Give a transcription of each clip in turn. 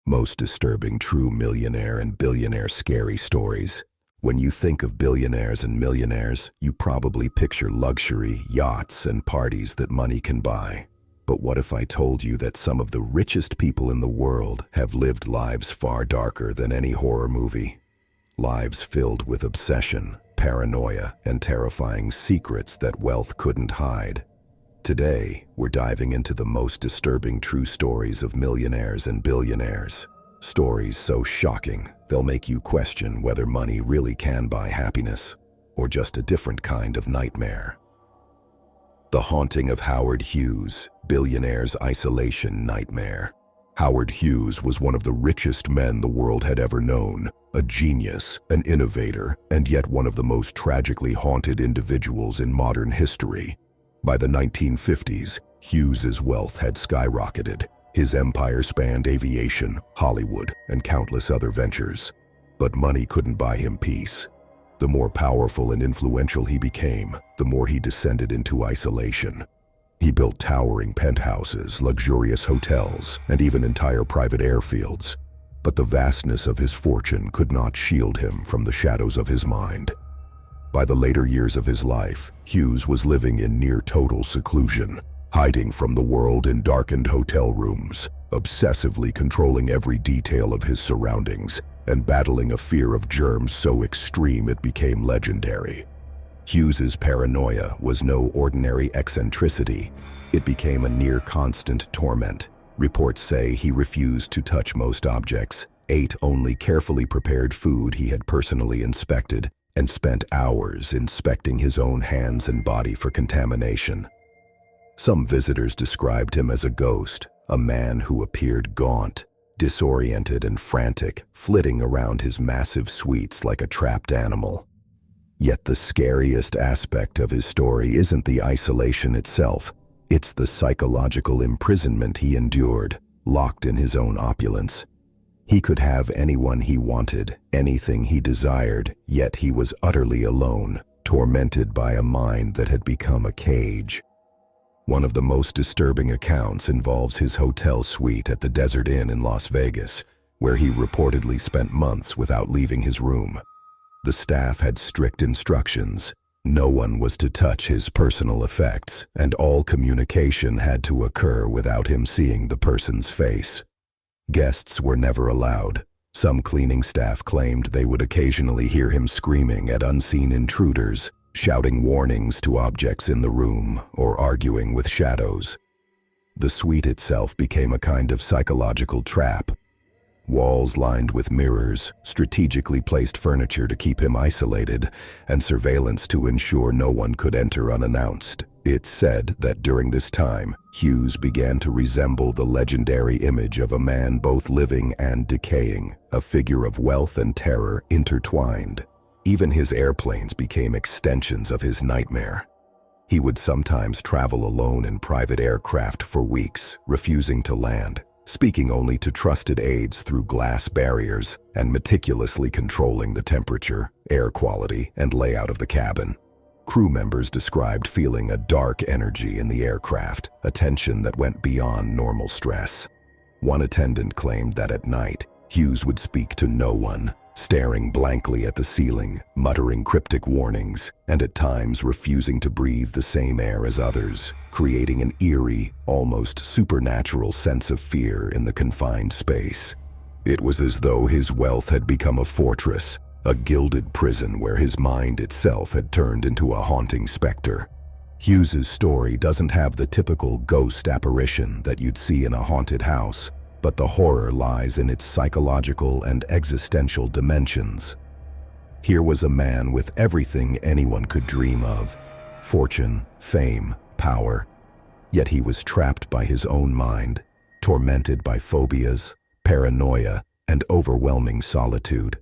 Most disturbing true millionaire and billionaire scary stories. When you think of billionaires and millionaires, you probably picture luxury, yachts, and parties that money can buy. But what if I told you that some of the richest people in the world have lived lives far darker than any horror movie? Lives filled with obsession, paranoia, and terrifying secrets that wealth couldn't hide. Today, we're diving into the most disturbing true stories of millionaires and billionaires. Stories so shocking, they'll make you question whether money really can buy happiness, or just a different kind of nightmare. The Haunting of Howard Hughes, Billionaire's Isolation Nightmare. Howard Hughes was one of the richest men the world had ever known, a genius, an innovator, and yet one of the most tragically haunted individuals in modern history. By the 1950s, Hughes's wealth had skyrocketed. His empire spanned aviation, Hollywood, and countless other ventures. But money couldn't buy him peace. The more powerful and influential he became, the more he descended into isolation. He built towering penthouses, luxurious hotels, and even entire private airfields. But the vastness of his fortune could not shield him from the shadows of his mind. By the later years of his life, Hughes was living in near total seclusion, hiding from the world in darkened hotel rooms, obsessively controlling every detail of his surroundings, and battling a fear of germs so extreme it became legendary. Hughes's paranoia was no ordinary eccentricity. It became a near-constant torment. Reports say he refused to touch most objects, ate only carefully prepared food he had personally inspected, and spent hours inspecting his own hands and body for contamination. Some visitors described him as a ghost, a man who appeared gaunt, disoriented and frantic, flitting around his massive suites like a trapped animal. Yet the scariest aspect of his story isn't the isolation itself, it's the psychological imprisonment he endured, locked in his own opulence. He could have anyone he wanted, anything he desired, yet he was utterly alone, tormented by a mind that had become a cage. One of the most disturbing accounts involves his hotel suite at the Desert Inn in Las Vegas, where he reportedly spent months without leaving his room. The staff had strict instructions. No one was to touch his personal effects, and all communication had to occur without him seeing the person's face. Guests were never allowed. Some cleaning staff claimed they would occasionally hear him screaming at unseen intruders, shouting warnings to objects in the room, or arguing with shadows. The suite itself became a kind of psychological trap. Walls lined with mirrors, strategically placed furniture to keep him isolated, and surveillance to ensure no one could enter unannounced. It's said that during this time, Hughes began to resemble the legendary image of a man both living and decaying, a figure of wealth and terror intertwined. Even his airplanes became extensions of his nightmare. He would sometimes travel alone in private aircraft for weeks, refusing to land, speaking only to trusted aides through glass barriers, and meticulously controlling the temperature, air quality, and layout of the cabin. Crew members described feeling a dark energy in the aircraft, a tension that went beyond normal stress. One attendant claimed that at night, Hughes would speak to no one, staring blankly at the ceiling, muttering cryptic warnings, and at times refusing to breathe the same air as others, creating an eerie, almost supernatural sense of fear in the confined space. It was as though his wealth had become a fortress, a gilded prison where his mind itself had turned into a haunting specter. Hughes's story doesn't have the typical ghost apparition that you'd see in a haunted house, but the horror lies in its psychological and existential dimensions. Here was a man with everything anyone could dream of: fortune, fame, power. Yet he was trapped by his own mind, tormented by phobias, paranoia, and overwhelming solitude.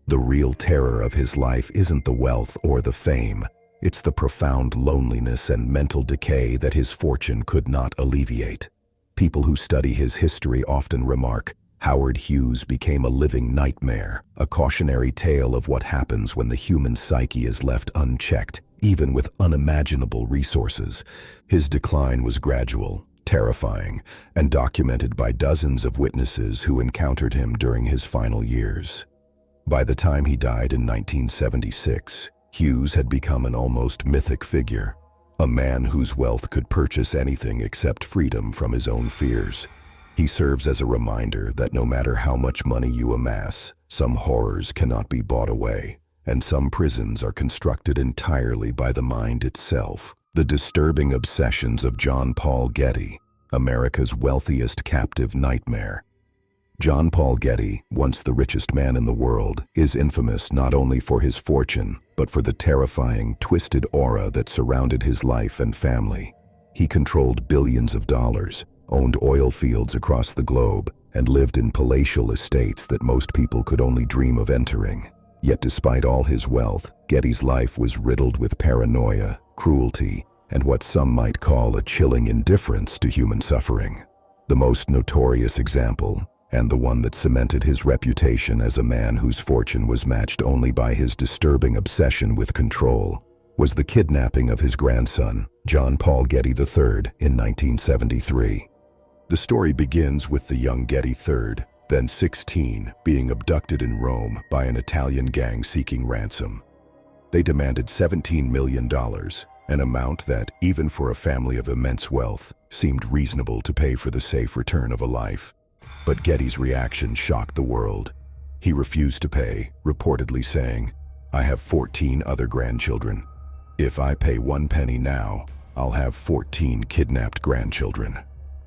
The real terror of his life isn't the wealth or the fame, it's the profound loneliness and mental decay that his fortune could not alleviate. People who study his history often remark, Howard Hughes became a living nightmare, a cautionary tale of what happens when the human psyche is left unchecked, even with unimaginable resources. His decline was gradual, terrifying, and documented by dozens of witnesses who encountered him during his final years. By the time he died in 1976, Hughes had become an almost mythic figure, a man whose wealth could purchase anything except freedom from his own fears. He serves as a reminder that no matter how much money you amass, some horrors cannot be bought away, and some prisons are constructed entirely by the mind itself. The disturbing obsessions of John Paul Getty, America's wealthiest captive nightmare. John Paul Getty, once the richest man in the world, is infamous not only for his fortune, but for the terrifying, twisted aura that surrounded his life and family. He controlled billions of dollars, owned oil fields across the globe, and lived in palatial estates that most people could only dream of entering. Yet despite all his wealth, Getty's life was riddled with paranoia, cruelty, and what some might call a chilling indifference to human suffering. The most notorious example, and the one that cemented his reputation as a man whose fortune was matched only by his disturbing obsession with control, was the kidnapping of his grandson, John Paul Getty III, in 1973. The story begins with the young Getty III, then 16, being abducted in Rome by an Italian gang seeking ransom. They demanded $17 million, an amount that, even for a family of immense wealth, seemed reasonable to pay for the safe return of a life. But Getty's reaction shocked the world. He refused to pay, reportedly saying, "I have 14 other grandchildren. If I pay 1 penny now, I'll have 14 kidnapped grandchildren."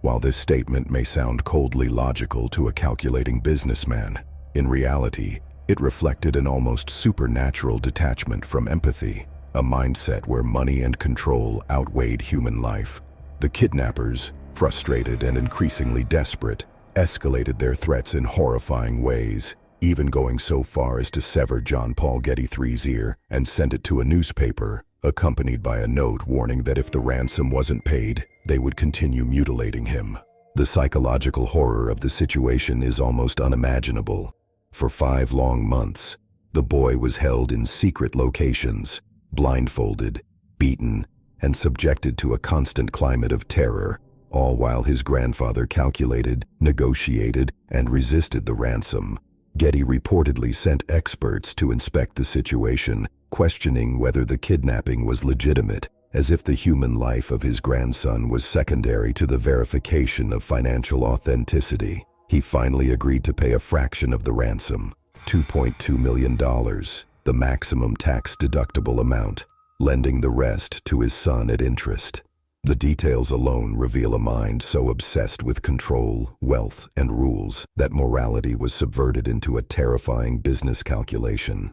While this statement may sound coldly logical to a calculating businessman, in reality, it reflected an almost supernatural detachment from empathy, a mindset where money and control outweighed human life. The kidnappers, frustrated and increasingly desperate, escalated their threats in horrifying ways, even going so far as to sever John Paul Getty III's ear and send it to a newspaper, accompanied by a note warning that if the ransom wasn't paid, they would continue mutilating him. The psychological horror of the situation is almost unimaginable. For 5 long months, the boy was held in secret locations, blindfolded, beaten, and subjected to a constant climate of terror, all while his grandfather calculated, negotiated, and resisted the ransom. Getty reportedly sent experts to inspect the situation, questioning whether the kidnapping was legitimate, as if the human life of his grandson was secondary to the verification of financial authenticity. He finally agreed to pay a fraction of the ransom, $2.2 million, the maximum tax-deductible amount, lending the rest to his son at interest. The details alone reveal a mind so obsessed with control, wealth, and rules that morality was subverted into a terrifying business calculation.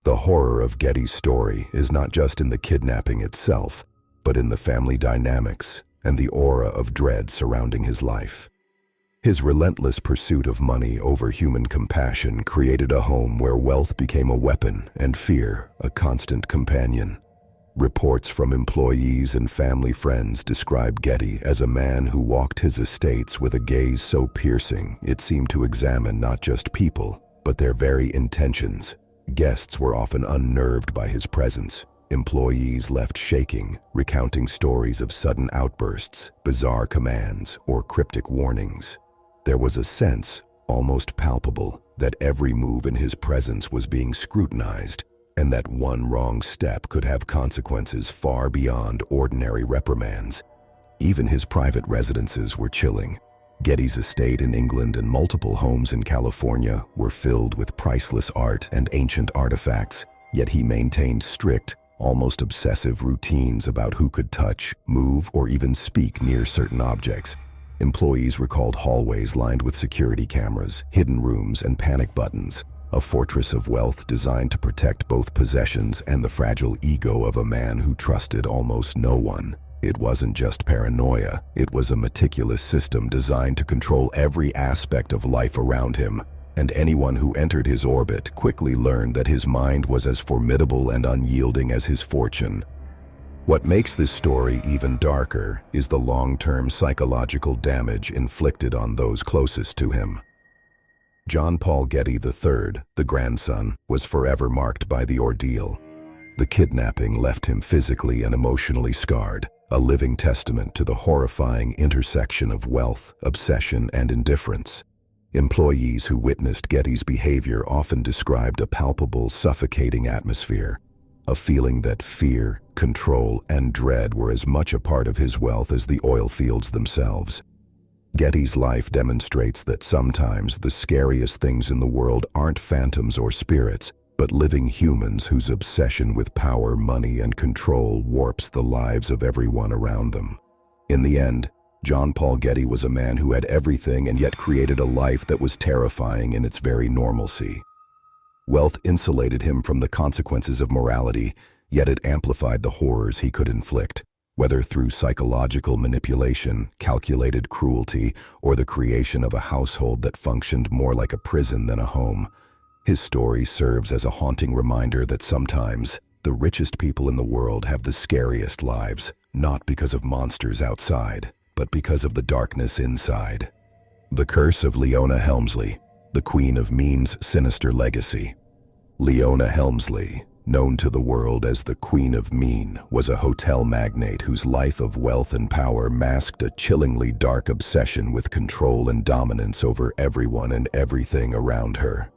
The horror of Getty's story is not just in the kidnapping itself, but in the family dynamics and the aura of dread surrounding his life. His relentless pursuit of money over human compassion created a home where wealth became a weapon and fear a constant companion. Reports from employees and family friends describe Getty as a man who walked his estates with a gaze so piercing it seemed to examine not just people, but their very intentions. Guests were often unnerved by his presence. Employees left shaking, recounting stories of sudden outbursts, bizarre commands, or cryptic warnings. There was a sense, almost palpable, that every move in his presence was being scrutinized, and that one wrong step could have consequences far beyond ordinary reprimands. Even his private residences were chilling. Getty's estate in England and multiple homes in California were filled with priceless art and ancient artifacts, yet he maintained strict, almost obsessive routines about who could touch, move, or even speak near certain objects. Employees recalled hallways lined with security cameras, hidden rooms, and panic buttons, a fortress of wealth designed to protect both possessions and the fragile ego of a man who trusted almost no one. It wasn't just paranoia, it was a meticulous system designed to control every aspect of life around him, and anyone who entered his orbit quickly learned that his mind was as formidable and unyielding as his fortune. What makes this story even darker is the long-term psychological damage inflicted on those closest to him. John Paul Getty III, the grandson, was forever marked by the ordeal. The kidnapping left him physically and emotionally scarred, a living testament to the horrifying intersection of wealth, obsession, and indifference. Employees who witnessed Getty's behavior often described a palpable, suffocating atmosphere, a feeling that fear, control, and dread were as much a part of his wealth as the oil fields themselves. Getty's life demonstrates that sometimes the scariest things in the world aren't phantoms or spirits, but living humans whose obsession with power, money, and control warps the lives of everyone around them. In the end, John Paul Getty was a man who had everything and yet created a life that was terrifying in its very normalcy. Wealth insulated him from the consequences of morality, yet it amplified the horrors he could inflict, whether through psychological manipulation, calculated cruelty, or the creation of a household that functioned more like a prison than a home. His story serves as a haunting reminder that sometimes the richest people in the world have the scariest lives, not because of monsters outside, but because of the darkness inside. The Curse of Leona Helmsley, the Queen of Mean's sinister legacy. Leona Helmsley, known to the world as the Queen of Mean, was a hotel magnate whose life of wealth and power masked a chillingly dark obsession with control and dominance over everyone and everything around her.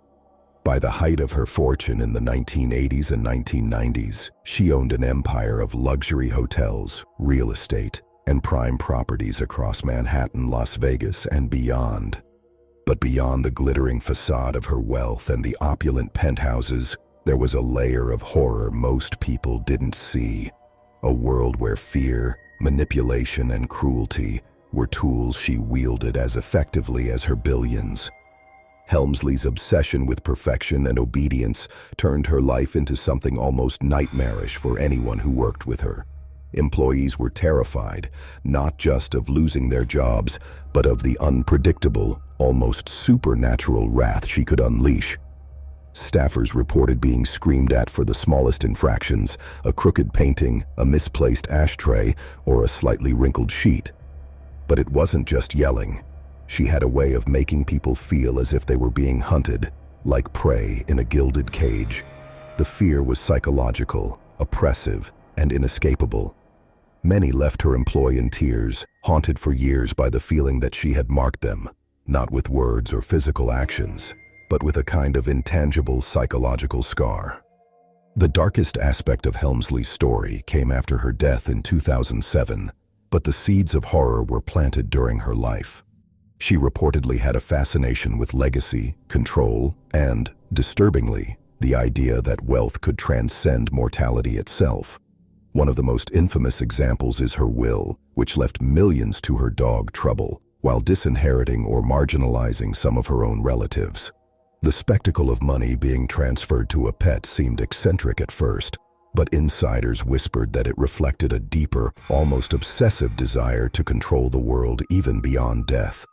By the height of her fortune in the 1980s and 1990s, she owned an empire of luxury hotels, real estate, and prime properties across Manhattan, Las Vegas, and beyond. But beyond the glittering facade of her wealth and the opulent penthouses, there was a layer of horror most people didn't see. A world where fear, manipulation, and cruelty were tools she wielded as effectively as her billions. Helmsley's obsession with perfection and obedience turned her life into something almost nightmarish for anyone who worked with her. Employees were terrified, not just of losing their jobs, but of the unpredictable, almost supernatural wrath she could unleash. Staffers reported being screamed at for the smallest infractions, a crooked painting, a misplaced ashtray, or a slightly wrinkled sheet. But it wasn't just yelling. She had a way of making people feel as if they were being hunted, like prey in a gilded cage. The fear was psychological, oppressive, and inescapable. Many left her employ in tears, haunted for years by the feeling that she had marked them, not with words or physical actions, but with a kind of intangible psychological scar. The darkest aspect of Helmsley's story came after her death in 2007, but the seeds of horror were planted during her life. She reportedly had a fascination with legacy, control, and, disturbingly, the idea that wealth could transcend mortality itself. One of the most infamous examples is her will, which left millions to her dog Trouble, while disinheriting or marginalizing some of her own relatives. The spectacle of money being transferred to a pet seemed eccentric at first, but insiders whispered that it reflected a deeper, almost obsessive desire to control the world even beyond death.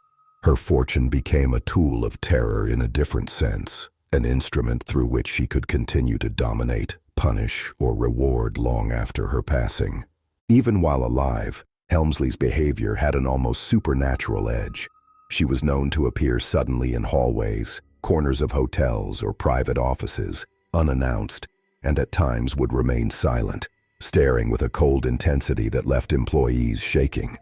Her fortune became a tool of terror in a different sense, an instrument through which she could continue to dominate, punish, or reward long after her passing. Even while alive, Helmsley's behavior had an almost supernatural edge. She was known to appear suddenly in hallways, corners of hotels or private offices, unannounced, and at times would remain silent, staring with a cold intensity that left employees shaking.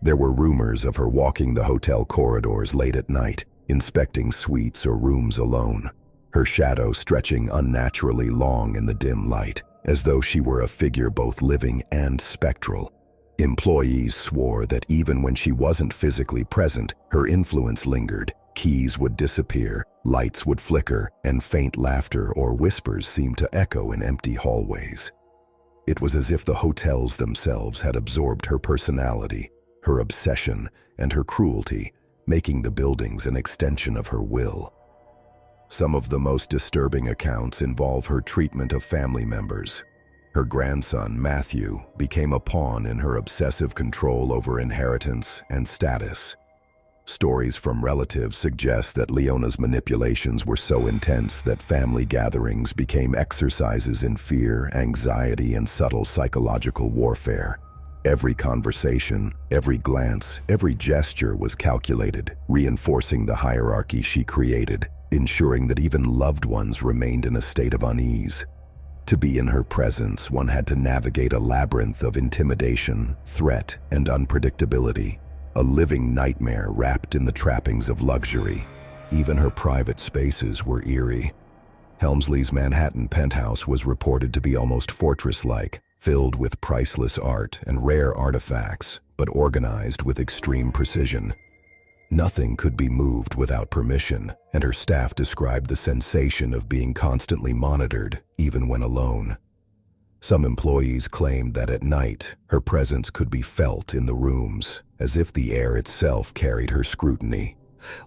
There were rumors of her walking the hotel corridors late at night, inspecting suites or rooms alone, her shadow stretching unnaturally long in the dim light, as though she were a figure both living and spectral. Employees swore that even when she wasn't physically present, her influence lingered. Keys would disappear, lights would flicker, and faint laughter or whispers seemed to echo in empty hallways. It was as if the hotels themselves had absorbed her personality, her obsession, and her cruelty, making the buildings an extension of her will. Some of the most disturbing accounts involve her treatment of family members. Her grandson, Matthew, became a pawn in her obsessive control over inheritance and status. Stories from relatives suggest that Leona's manipulations were so intense that family gatherings became exercises in fear, anxiety, and subtle psychological warfare. Every conversation, every glance, every gesture was calculated, reinforcing the hierarchy she created, ensuring that even loved ones remained in a state of unease. To be in her presence, one had to navigate a labyrinth of intimidation, threat, and unpredictability, a living nightmare wrapped in the trappings of luxury. Even her private spaces were eerie. Helmsley's Manhattan penthouse was reported to be almost fortress-like, filled with priceless art and rare artifacts, but organized with extreme precision. Nothing could be moved without permission, and her staff described the sensation of being constantly monitored, even when alone. Some employees claimed that at night, her presence could be felt in the rooms, as if the air itself carried her scrutiny.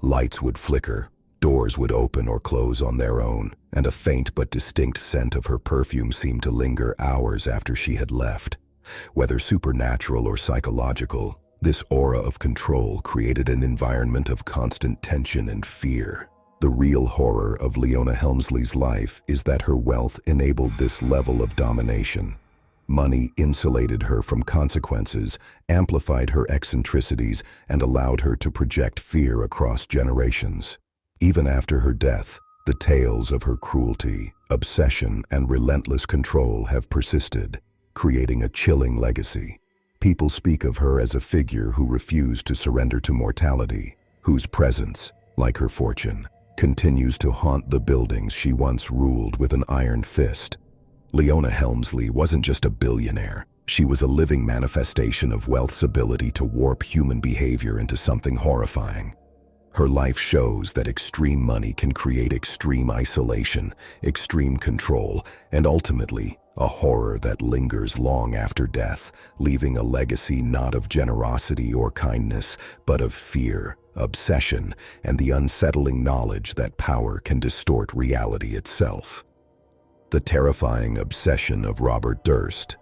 Lights would flicker, doors would open or close on their own, and a faint but distinct scent of her perfume seemed to linger hours after she had left. Whether supernatural or psychological, this aura of control created an environment of constant tension and fear. The real horror of Leona Helmsley's life is that her wealth enabled this level of domination. Money insulated her from consequences, amplified her eccentricities, and allowed her to project fear across generations. Even after her death, the tales of her cruelty, obsession, and relentless control have persisted, creating a chilling legacy. People speak of her as a figure who refused to surrender to mortality, whose presence, like her fortune, continues to haunt the buildings she once ruled with an iron fist. Leona Helmsley wasn't just a billionaire. She was a living manifestation of wealth's ability to warp human behavior into something horrifying. Her life shows that extreme money can create extreme isolation, extreme control, and ultimately, a horror that lingers long after death, leaving a legacy not of generosity or kindness, but of fear, obsession, and the unsettling knowledge that power can distort reality itself. The terrifying obsession of Robert Durst,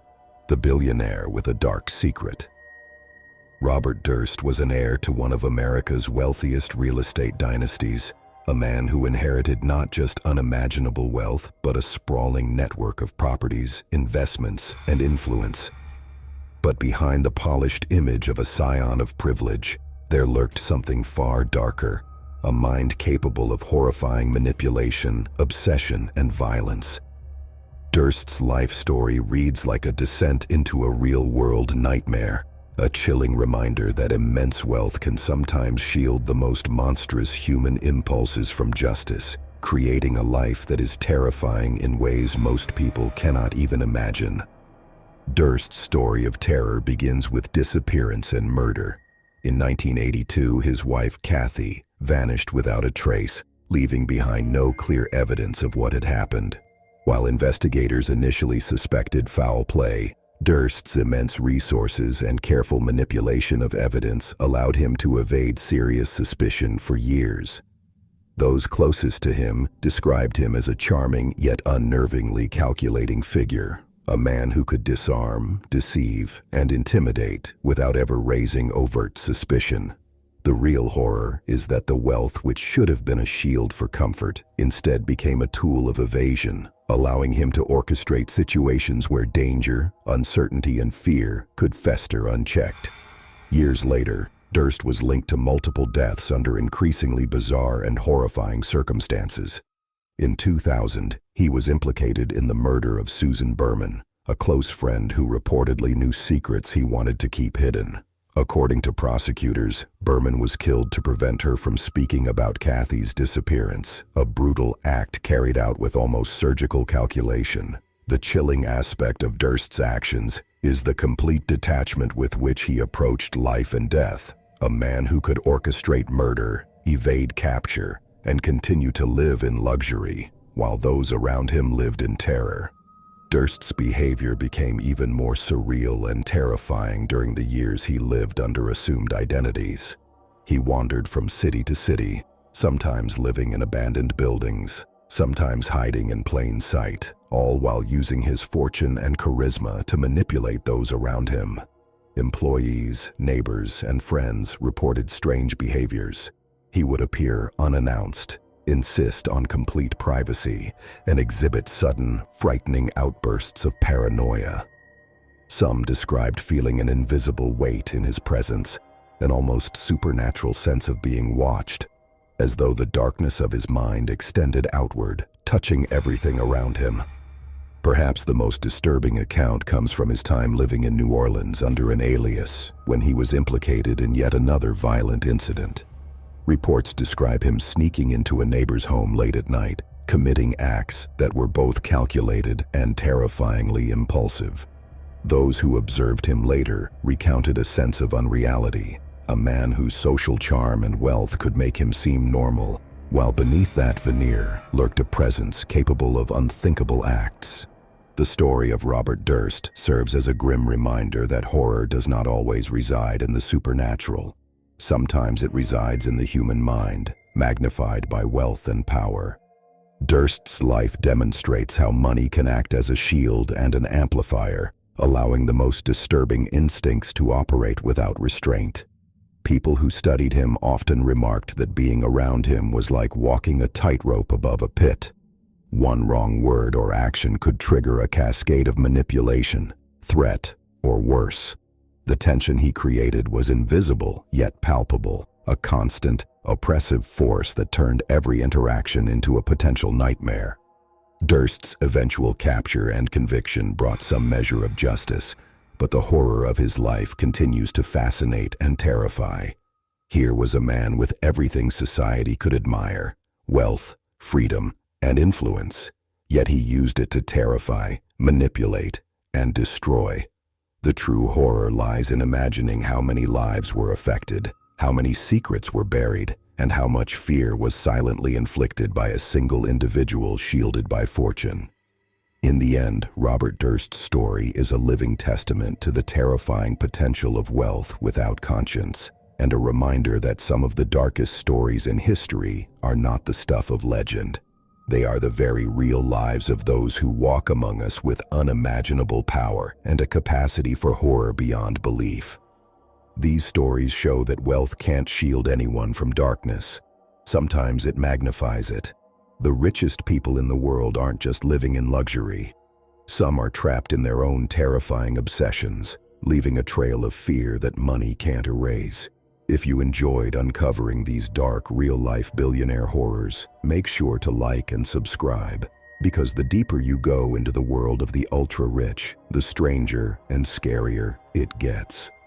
the billionaire with a dark secret. Robert Durst was an heir to one of America's wealthiest real estate dynasties, a man who inherited not just unimaginable wealth, but a sprawling network of properties, investments, and influence. But behind the polished image of a scion of privilege, there lurked something far darker, a mind capable of horrifying manipulation, obsession, and violence. Durst's life story reads like a descent into a real-world nightmare, a chilling reminder that immense wealth can sometimes shield the most monstrous human impulses from justice, creating a life that is terrifying in ways most people cannot even imagine. Durst's story of terror begins with disappearance and murder. In 1982, his wife Kathy vanished without a trace, leaving behind no clear evidence of what had happened. While investigators initially suspected foul play, Durst's immense resources and careful manipulation of evidence allowed him to evade serious suspicion for years. Those closest to him described him as a charming yet unnervingly calculating figure, a man who could disarm, deceive, and intimidate without ever raising overt suspicion. The real horror is that the wealth which should have been a shield for comfort instead became a tool of evasion, allowing him to orchestrate situations where danger, uncertainty, and fear could fester unchecked. Years later, Durst was linked to multiple deaths under increasingly bizarre and horrifying circumstances. In 2000, he was implicated in the murder of Susan Berman, a close friend who reportedly knew secrets he wanted to keep hidden. According to prosecutors, Berman was killed to prevent her from speaking about Kathy's disappearance, a brutal act carried out with almost surgical calculation. The chilling aspect of Durst's actions is the complete detachment with which he approached life and death, a man who could orchestrate murder, evade capture, and continue to live in luxury, while those around him lived in terror. Durst's behavior became even more surreal and terrifying during the years he lived under assumed identities. He wandered from city to city, sometimes living in abandoned buildings, sometimes hiding in plain sight, all while using his fortune and charisma to manipulate those around him. Employees, neighbors, and friends reported strange behaviors. He would appear unannounced, insist on complete privacy, and exhibit sudden, frightening outbursts of paranoia. Some described feeling an invisible weight in his presence, an almost supernatural sense of being watched, as though the darkness of his mind extended outward, touching everything around him. Perhaps the most disturbing account comes from his time living in New Orleans under an alias when he was implicated in yet another violent incident. Reports describe him sneaking into a neighbor's home late at night, committing acts that were both calculated and terrifyingly impulsive. Those who observed him later recounted a sense of unreality, a man whose social charm and wealth could make him seem normal, while beneath that veneer lurked a presence capable of unthinkable acts. The story of Robert Durst serves as a grim reminder that horror does not always reside in the supernatural. Sometimes it resides in the human mind, magnified by wealth and power. Durst's life demonstrates how money can act as a shield and an amplifier, allowing the most disturbing instincts to operate without restraint. People who studied him often remarked that being around him was like walking a tightrope above a pit. One wrong word or action could trigger a cascade of manipulation, threat, or worse. The tension he created was invisible yet palpable, a constant, oppressive force that turned every interaction into a potential nightmare. Durst's eventual capture and conviction brought some measure of justice, but the horror of his life continues to fascinate and terrify. Here was a man with everything society could admire: wealth, freedom, and influence. Yet he used it to terrify, manipulate, and destroy. The true horror lies in imagining how many lives were affected, how many secrets were buried, and how much fear was silently inflicted by a single individual shielded by fortune. In the end, Robert Durst's story is a living testament to the terrifying potential of wealth without conscience, and a reminder that some of the darkest stories in history are not the stuff of legend. They are the very real lives of those who walk among us with unimaginable power and a capacity for horror beyond belief. These stories show that wealth can't shield anyone from darkness. Sometimes it magnifies it. The richest people in the world aren't just living in luxury. Some are trapped in their own terrifying obsessions, leaving a trail of fear that money can't erase. If you enjoyed uncovering these dark, real-life billionaire horrors, make sure to like and subscribe, because the deeper you go into the world of the ultra-rich, the stranger and scarier it gets.